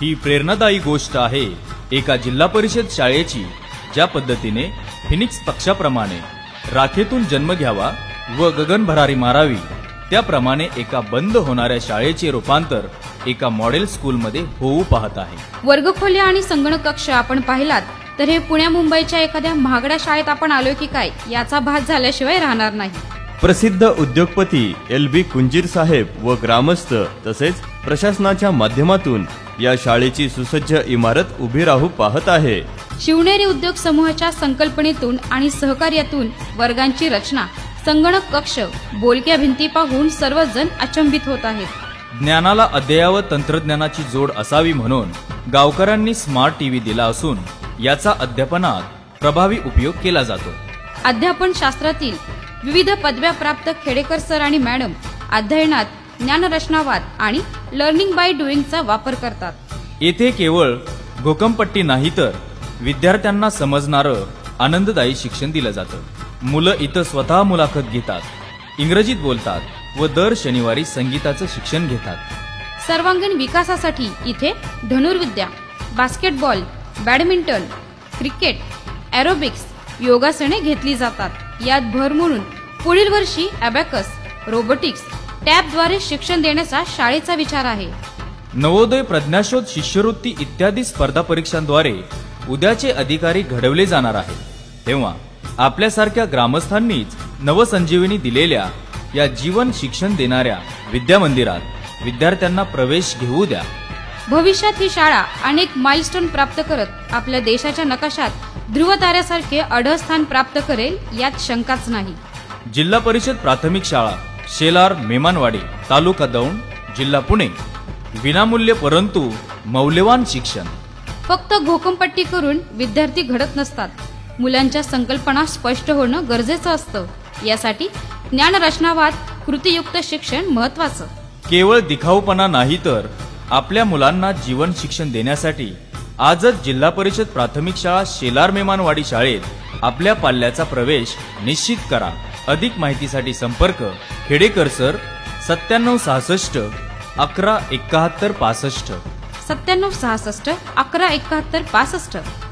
ही प्रेरणादायी गोष्ट आहे एका जिल्हा परिषद शाळेची, ज्या पद्धतीने फिनिक्स पक्षाप्रमाणे राखेतून जन्म घ्यावा व गगनभरारी मारावी, त्याप्रमाणे एका बंद होणाऱ्या शाळेचे रूपांतर एका मॉडेल स्कूलमध्ये होऊ पाहत आहे। वर्गखोल्या आणि संगणक कक्ष आपण पाहिलात तर हे पुण्या मुंबईच्या एखाद्या महागड्या शाळेत आपण आलोय की काय याचा भास झाल्याशिवाय राहणार नाही। प्रसिद्ध उद्योगपती LB कुंजीर साहेब व ग्रामस्थ तसेच प्रशासनाच्या माध्यमातून या शाळेची सुसज्ज इमारत उभी राहू पाहत आहे। शिवनेरी उद्योग समूहाच्या संकल्पनेतून आणि सहकार्यातून वर्गांची रचना, संगणक कक्ष, बोलक्या भिंती पाहून सर्वजण अचंबित होत आहेत। ज्ञानाला अद्ययावत तंत्रज्ञानाची जोड असावी म्हणून गावकऱ्यांनी स्मार्ट टीव्ही दिला असून याचा अध्यापनात प्रभावी उपयोग केला जातो। अध्यापन शास्त्रातील विविध पदव्या प्राप्त खेडेकर सर आणि मॅडम अध्ययनात ज्ञानरचनावाद आणि लर्निंग बाय डुईंगचा वापर करतात। येथे केवळ घोकमपट्टी नाही तर विद्यार्थ्यांना समजणारं आनंददायी शिक्षण दिलं जातं। मुलं इथं स्वतः मुलाखत घेतात, इंग्रजीत बोलतात व दर शनिवारी संगीताचं शिक्षण घेतात। सर्वांगीण विकासासाठी इथे धनुर्विद्या, बास्केटबॉल, बॅडमिंटन, क्रिकेट, एरोबिक्स, योगासने घेतली जातात। यात भर म्हणून पुढील वर्षी अबॅकस, रोबोटिक्स, टॅबद्वारे शिक्षण देण्याचा शाळेचा विचार आहे। नवोदय, प्रज्ञाशोध, शिष्यवृत्ती इत्यादी स्पर्धा परीक्षांद्वारे उद्याचे अधिकारी घडवले जाणार आहेत। तेव्हा आपल्यासारख्या ग्रामस्थांनीच नवसंजीवनी दिलेल्या या जीवन शिक्षण देणाऱ्या विद्यामंदिरात विद्यार्थ्यांना प्रवेश घेऊ द्या। भविष्यात ही शाळा अनेक माइलस्टोन प्राप्त करत आपल्या देशाच्या नकाशात ध्रुवताऱ्यासारखे अढळ स्थान प्राप्त करेल यात शंकाच नाही। जिल्हा परिषद प्राथमिक शाळा शेलार मेमानवाडी, तालुका दौंड, जिल्हा पुणे। विनामूल्य परंतु मौल्यवान शिक्षण। फक्त घोकमपट्टी करून विद्यार्थी घडत नसतात, मुलांच्या संकल्पना स्पष्ट होणं गरजेचं असतं। यासाठी ज्ञानरचनावाद, कृतीयुक्त शिक्षण महत्वाचं। केवळ दिखाऊपणा नाही तर आपल्या मुलांना जीवन शिक्षण देण्यासाठी आजच जिल्हा परिषद प्राथमिक शाळा शेलार मेमानवाडी शाळेत आपल्या पाल्याचा प्रवेश निश्चित करा। अधिक माहितीसाठी संपर्क खेडेकर सर 9766 11 71 65 9766 11 71 65।